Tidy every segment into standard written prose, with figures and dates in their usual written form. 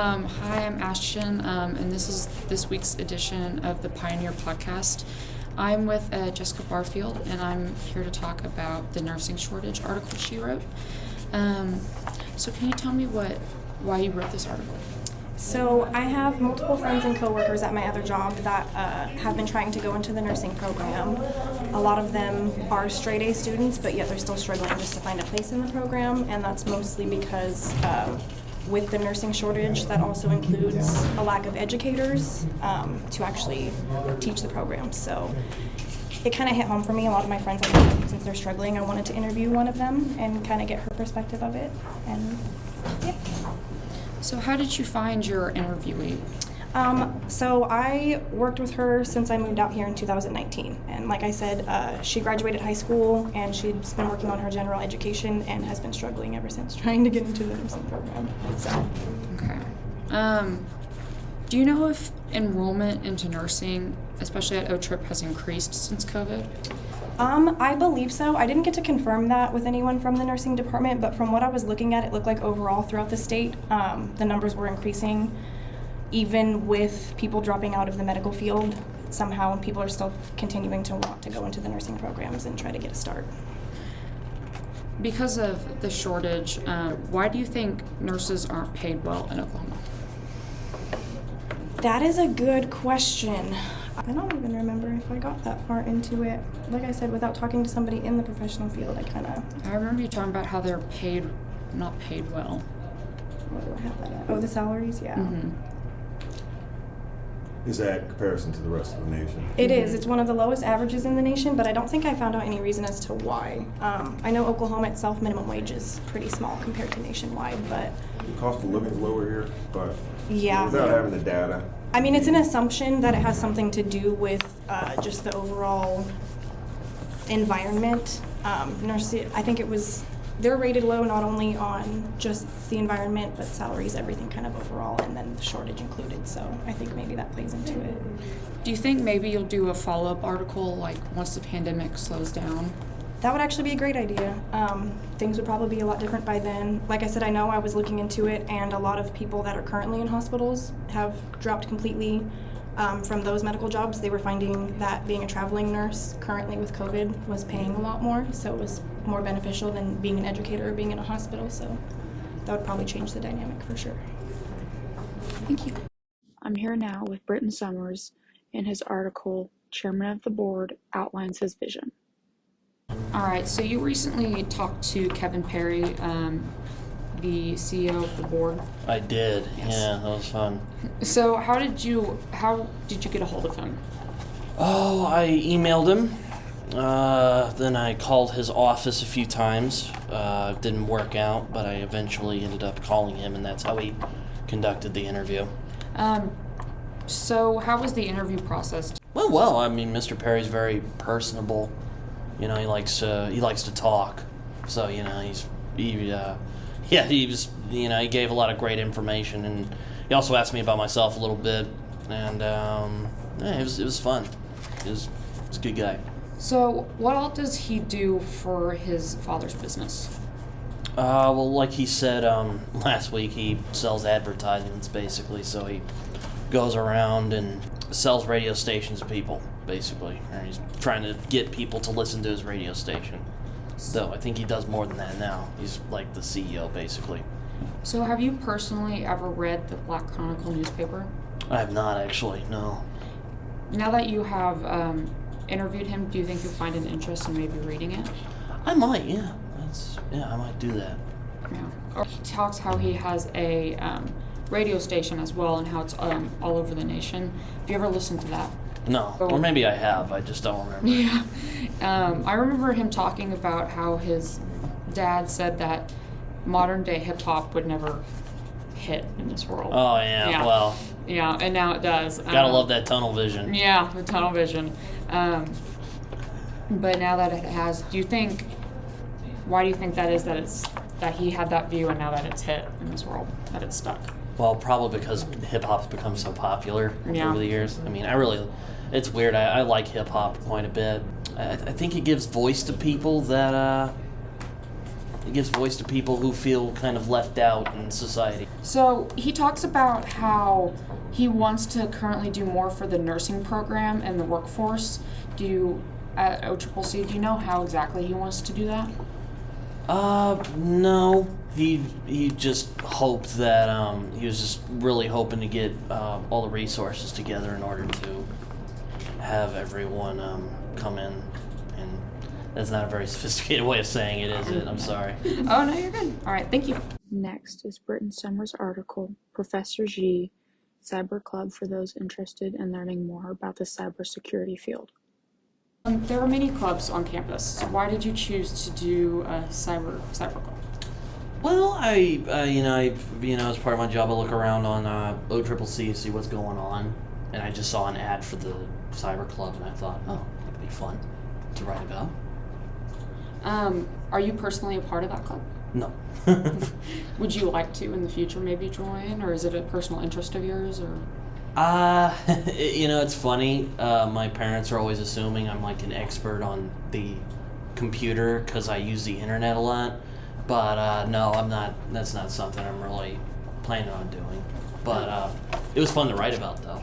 Hi, I'm Ashton, and this is this week's edition of the Pioneer Podcast. I'm with Jessica Barfield, and I'm here to talk about the nursing shortage article she wrote. So can you tell me why you wrote this article? So I have multiple friends and coworkers at my other job that have been trying to go into the nursing program. A lot of them are straight A students, but yet they're still struggling just to find a place in the program, and that's mostly because with the nursing shortage, that also includes a lack of educators to actually teach the program. So it kind of hit home for me. A lot of my friends, since they're struggling, I wanted to interview one of them and kind of get her perspective of it. And yeah. So how did you find your interviewee? So I worked with her since I moved out here in 2019. And like I said, she graduated high school and she's been working on her general education and has been struggling ever since trying to get into the nursing program. So. Okay. Do you know if enrollment into nursing, especially at O-Trip, has increased since COVID? I believe so. I didn't get to confirm that with anyone from the nursing department, but from what I was looking at, it looked like overall throughout the state, the numbers were increasing, even with people dropping out of the medical field. Somehow people are still continuing to want to go into the nursing programs and try to get a start. Because of the shortage, why do you think nurses aren't paid well in Oklahoma? That is a good question. I don't even remember if I got that far into it. Like I said, without talking to somebody in the professional field, I remember you talking about how they're not paid well. Where do I have that at? Oh, the salaries? Yeah. Mm-hmm. Is that in comparison to the rest of the nation? It is. It's one of the lowest averages in the nation, but I don't think I found out any reason as to why. I know Oklahoma itself, minimum wage is pretty small compared to nationwide, but... The cost of living is lower here, but yeah. Without having the data. I mean, it's an assumption that it has something to do with just the overall environment. Nurses, I think they're rated low not only on just the environment, but salaries, everything kind of overall, and then the shortage included. So I think maybe that plays into it. Do you think maybe you'll do a follow-up article, like once the pandemic slows down? That would actually be a great idea. Things would probably be a lot different by then. Like I said, I know I was looking into it, and a lot of people that are currently in hospitals have dropped completely from those medical jobs. They were finding that being a traveling nurse currently with COVID was paying a lot more, so it was more beneficial than being an educator or being in a hospital. So that would probably change the dynamic for sure. Thank you. I'm here now with Britton Summers. In his article, Chairman of the Board outlines his vision. All right, so you recently talked to Kevin Perry, the CEO of the board. I did. Yes. Yeah, that was fun. So how did you get a hold of him? Oh, I emailed him. Then I called his office a few times. Didn't work out, but I eventually ended up calling him, and that's how he conducted the interview. So how was the interview process? Well, I mean, Mr. Perry's very personable. You know, he likes to talk. So, you know, he gave a lot of great information, and he also asked me about myself a little bit, and it was fun. He was a good guy. So what all does he do for his father's business? Well, like he said last week, he sells advertisements basically. So he goes around and sells radio stations to people, basically. Or he's trying to get people to listen to his radio station. Though I think he does more than that now. He's like the CEO, basically. So have you personally ever read the Black Chronicle newspaper? I have not, actually, no. Now that you have interviewed him, do you think you'll find an interest in maybe reading it? I might, yeah. I might do that. Yeah. Or he talks how he has a radio station as well and how it's all over the nation. Have you ever listened to that? No, or maybe I have. I just don't remember. Yeah. I remember him talking about how his dad said that modern day hip hop would never hit in this world. Oh, yeah. Well. Yeah, and now it does. Gotta love that tunnel vision. Yeah, the tunnel vision. But now that it has, why do you think that is, that he had that view and now that it's hit in this world, that it's stuck? Well, probably because hip-hop's become so popular over the years. I mean, it's weird. I like hip-hop quite a bit. I think it gives voice to people that, It gives voice to people who feel kind of left out in society. So he talks about how he wants to currently do more for the nursing program and the workforce. At OCCC, do you know how exactly he wants to do that? No. He just hoped that, he was just really hoping to get all the resources together in order to have everyone come in. And that's not a very sophisticated way of saying it, is it? I'm sorry. Oh, no, you're good. All right, thank you. Next is Britton Summers' article, Professor G, Cyber Club for those interested in learning more about the cybersecurity field. There are many clubs on campus. So why did you choose to do a cyber club? Well, I as part of my job, I look around on OCCC to see what's going on, and I just saw an ad for the cyber club, and I thought, oh, that'd be fun to write about. Are you personally a part of that club? No. Would you like to in the future maybe join, or is it a personal interest of yours, or? It's funny. My parents are always assuming I'm like an expert on the computer because I use the internet a lot. But no, I'm not. That's not something I'm really planning on doing. But it was fun to write about, though.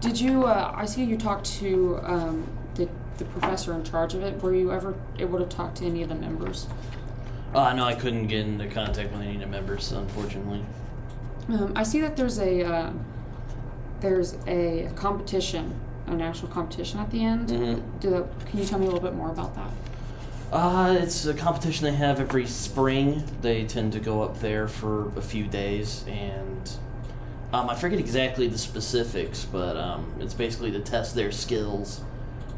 Did you? I see you talked to the professor in charge of it. Were you ever able to talk to any of the members? No, I couldn't get into contact with any of the members, unfortunately. I see that there's a competition, a national competition at the end. Mm-hmm. Can you tell me a little bit more about that? It's a competition they have every spring. They tend to go up there for a few days, and I forget exactly the specifics, but it's basically to test their skills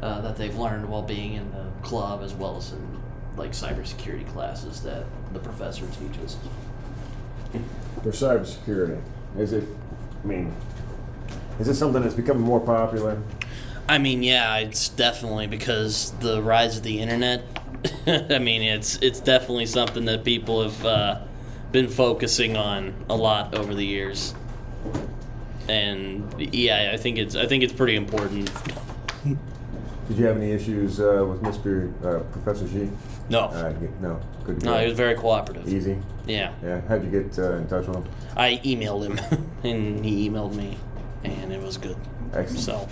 that they've learned while being in the club, as well as in like cybersecurity classes that the professor teaches. For cybersecurity, is it something that's becoming more popular? I mean, yeah, it's definitely because the rise of the internet. I mean, it's definitely something that people have been focusing on a lot over the years, and yeah, I think it's pretty important. Did you have any issues with Mr. Professor G? No, No. Good to go. no, he was very cooperative. Easy. Yeah, Yeah. How'd you get in touch with him? I emailed him, and he emailed me, and it was good. Excellent. So,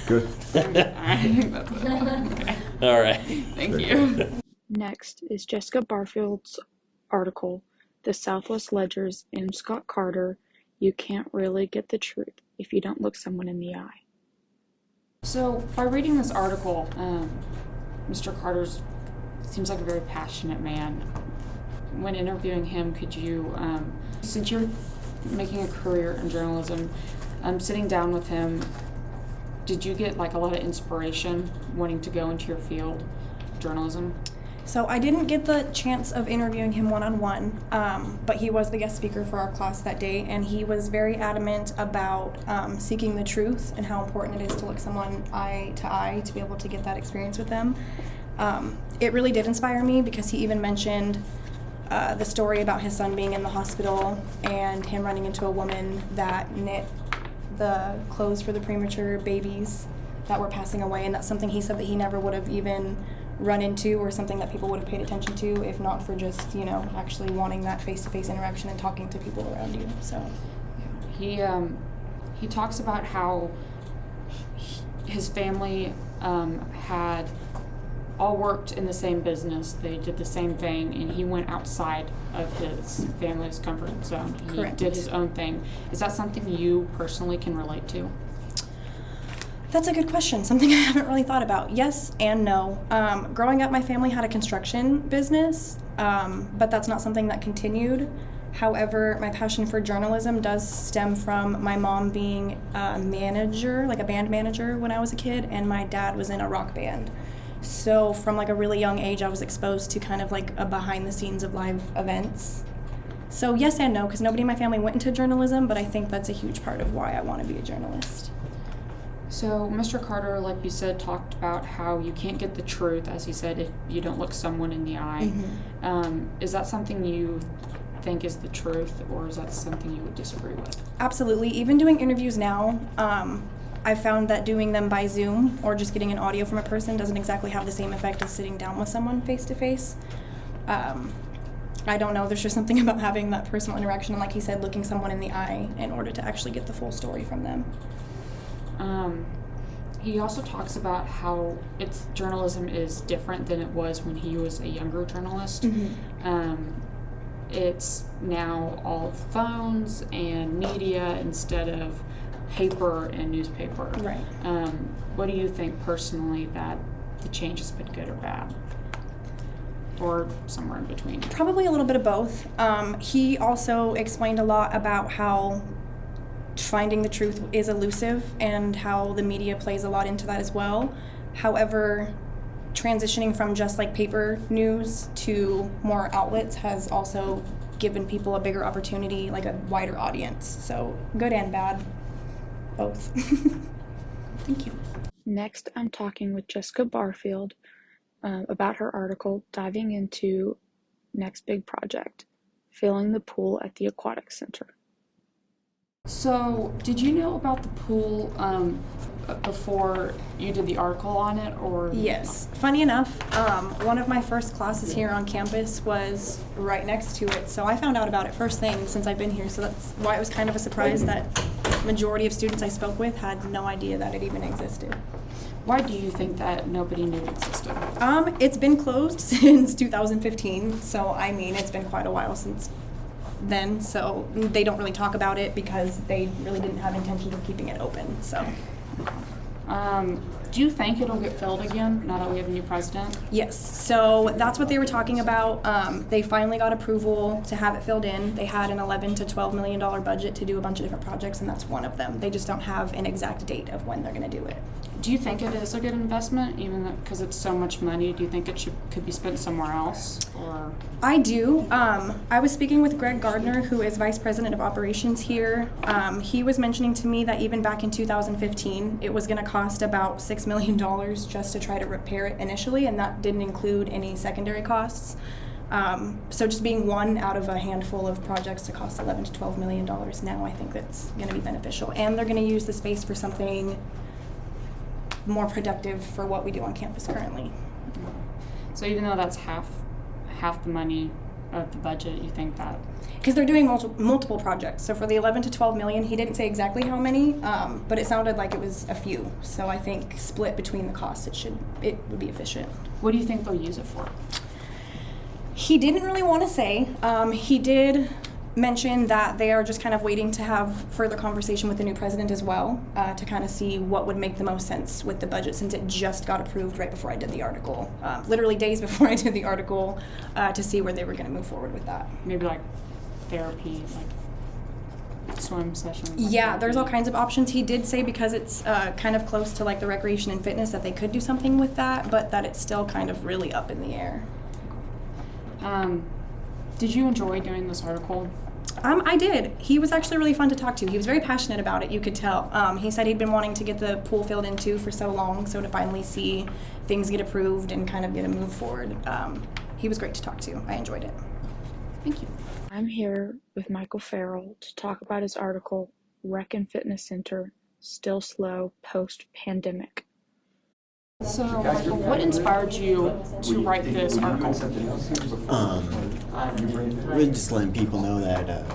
Good. I think that's it. Okay. all right. Thank you. Next is Jessica Barfield's article, The Southwest Ledger's M. Scott Carter, You Can't Really Get the Truth If You Don't Look Someone in the Eye. So, by reading this article, Mr. Carter seems like a very passionate man. When interviewing him, could you, since you're making a career in journalism, sitting down with him, did you get like a lot of inspiration wanting to go into your field, journalism? So I didn't get the chance of interviewing him one-on-one, but he was the guest speaker for our class that day, and he was very adamant about seeking the truth and how important it is to look someone eye to eye to be able to get that experience with them. It really did inspire me because he even mentioned the story about his son being in the hospital and him running into a woman that knit the clothes for the premature babies that were passing away, and that's something he said that he never would have even run into or something that people would have paid attention to if not for just, actually wanting that face-to-face interaction and talking to people around you. So he talks about how his family had all worked in the same business. They did the same thing, and he went outside of his family's comfort zone. Correct. He did his own thing. Is that something you personally can relate to? that's a good question, something I haven't really thought about. Yes and no. Growing up, my family had a construction business, but that's not something that continued. However, my passion for journalism does stem from my mom being a manager, like a band manager when I was a kid, and my dad was in a rock band. So from like a really young age, I was exposed to kind of like a behind the scenes of live events. So yes and no, because nobody in my family went into journalism, but I think that's a huge part of why I want to be a journalist. So Mr. Carter, like you said, talked about how you can't get the truth, as he said, if you don't look someone in the eye. Mm-hmm. Is that something you think is the truth, or is that something you would disagree with? Absolutely. Even doing interviews now, I've found that doing them by Zoom or just getting an audio from a person doesn't exactly have the same effect as sitting down with someone face to face. I don't know. There's just something about having that personal interaction and, like he said, looking someone in the eye in order to actually get the full story from them. He also talks about how journalism is different than it was when he was a younger journalist. It's now all phones and media instead of paper and newspaper. Right. What do you think personally that the change has been good or bad? Or somewhere in between? Probably a little bit of both. He also explained a lot about how finding the truth is elusive and how the media plays a lot into that as well. However, transitioning from just like paper news to more outlets has also given people a bigger opportunity, like a wider audience. So good and bad, both. Thank you. Next, I'm talking with Jessica Barfield about her article diving into next big project, filling the pool at the Aquatic Center. So, did you know about the pool before you did the article on it, or? Yes. Funny enough, one of my first classes here on campus was right next to it, so I found out about it first thing since I've been here, so that's why it was kind of a surprise that majority of students I spoke with had no idea that it even existed. Why do you think that nobody knew it existed? It's been closed since 2015, so I mean, it's been quite a while since then, so they don't really talk about it because they really didn't have intentions of keeping it open, so. Do you think it'll get filled again now that we have a new president? Yes, so that's what they were talking about. They finally got approval to have it filled in. They had an $11 to $12 million budget to do a bunch of different projects, and that's one of them. They just don't have an exact date of when they're going to do it. Do you think it is a good investment, even because it's so much money? Do you think it could be spent somewhere else, or? I do. I was speaking with Greg Gardner, who is Vice President of Operations here. He was mentioning to me that even back in 2015, it was going to cost about $6 million just to try to repair it initially, and that didn't include any secondary costs. So just being one out of a handful of projects to cost $11 to $12 million now, I think that's going to be beneficial. And they're going to use the space for something more productive for what we do on campus currently. So even though that's half the money of the budget, you think that? Because they're doing multiple projects. So for the 11 to 12 million, he didn't say exactly how many, but it sounded like it was a few. So I think split between the costs, it would be efficient. What do you think they'll use it for? He didn't really want to say. He did mention that they are just kind of waiting to have further conversation with the new president as well, to kind of see what would make the most sense with the budget, since it just got approved right before I did the article, literally days before I did the article, to see where they were going to move forward with that. Maybe like therapy, like swim sessions. Yeah, there's all kinds of options. He did say because it's kind of close to like the recreation and fitness that they could do something with that, but that it's still kind of really up in the air. Did you enjoy doing this article? I did. He was actually really fun to talk to. He was very passionate about it, you could tell. He said he'd been wanting to get the pool filled in too for so long, so to finally see things get approved and kind of get a move forward, he was great to talk to. I enjoyed it. Thank you. I'm here with Michael Farrell to talk about his article, Rec and Fitness Center, Still Slow Post-Pandemic. So, Michael, what inspired you to write this article? Really just letting people know that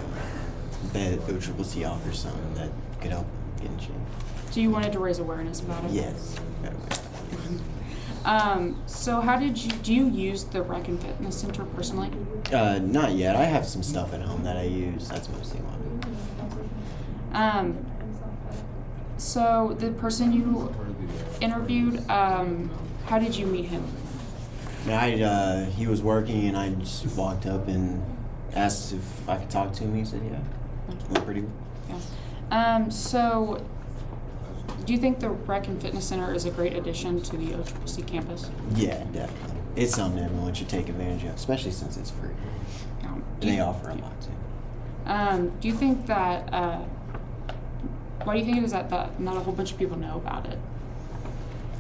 OCCC offers something that could help get in shape. So you wanted to raise awareness about it? Yes. So how do you use the Rec and Fitness Center personally? Not yet. I have some stuff at home that I use. That's mostly what. So the person you interviewed, how did you meet him? He was working, and I just walked up and asked if I could talk to him. He said, "Yeah, went pretty good." Yeah. So, do you think the Rec and Fitness Center is a great addition to the OCCC campus? Yeah, definitely. It's something everyone should take advantage of, especially since it's free. And they offer a lot too. Do you think that? Why do you think it is that not a whole bunch of people know about it?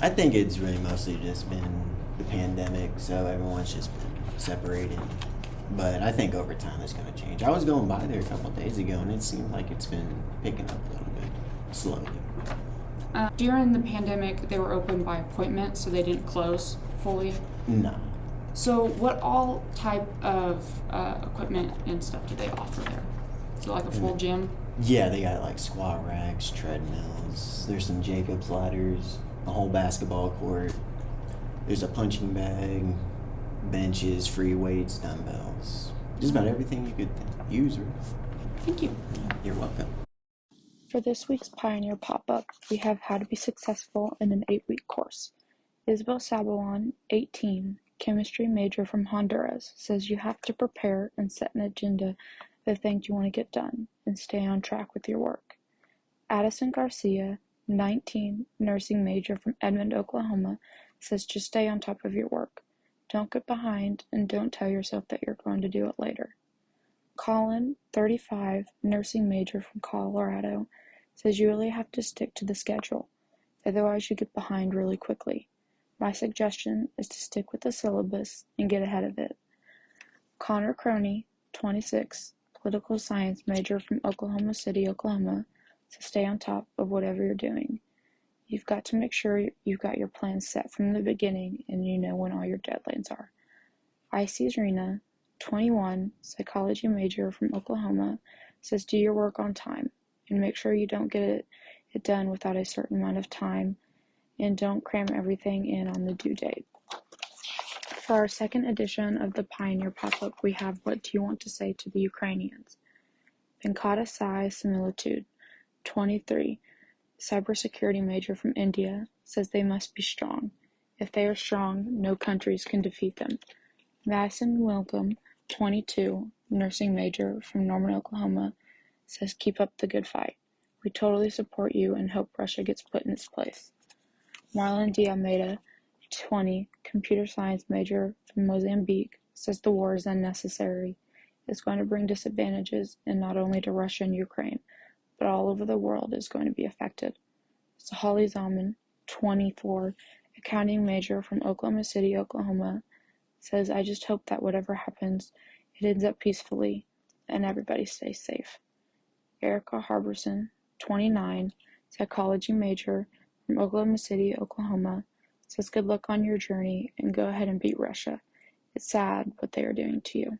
I think it's really mostly just been the pandemic, so everyone's just been separated. But I think over time it's going to change. I was going by there a couple of days ago, and it seemed like it's been picking up a little bit, slowly. During the pandemic, they were open by appointment, so they didn't close fully? No. So what all type of equipment and stuff do they offer there? So like a full gym? Yeah, they got like squat racks, treadmills. There's some Jacobs ladders, a whole basketball court. There's a punching bag, benches, free weights, dumbbells. Just about everything you could use. Thank you. You're welcome. For this week's Pioneer pop-up, we have How to Be Successful in an 8-Week Course. Isabel Sabawan, 18, chemistry major from Honduras, says you have to prepare and set an agenda of things you want to get done and stay on track with your work. Addison Garcia, 19, nursing major from Edmond, Oklahoma, says just stay on top of your work. Don't get behind and don't tell yourself that you're going to do it later. Colin, 35, nursing major from Colorado, says you really have to stick to the schedule, otherwise you get behind really quickly. My suggestion is to stick with the syllabus and get ahead of it. Connor Croney, 26, political science major from Oklahoma City, Oklahoma, says stay on top of whatever you're doing. You've got to make sure you've got your plans set from the beginning and you know when all your deadlines are. Icy Rena, 21, psychology major from Oklahoma, says do your work on time and make sure you don't get it done without a certain amount of time and don't cram everything in on the due date. For our second edition of the Pioneer pop-up, we have What Do You Want to Say to the Ukrainians? Venkata Sai Similitude, 23, cybersecurity major from India, says they must be strong. If they are strong, no countries can defeat them. Madison Wilcom, 22, nursing major from Norman, Oklahoma, says keep up the good fight. We totally support you and hope Russia gets put in its place. Marlon D. Almeida, 20, computer science major from Mozambique, says the war is unnecessary. It's going to bring disadvantages, and not only to Russia and Ukraine, but all over the world is going to be affected. Sahali Zaman, 24, accounting major from Oklahoma City, Oklahoma, says I just hope that whatever happens, it ends up peacefully and everybody stays safe. Erica Harbison, 29, psychology major from Oklahoma City, Oklahoma, says good luck on your journey and go ahead and beat Russia. It's sad what they are doing to you.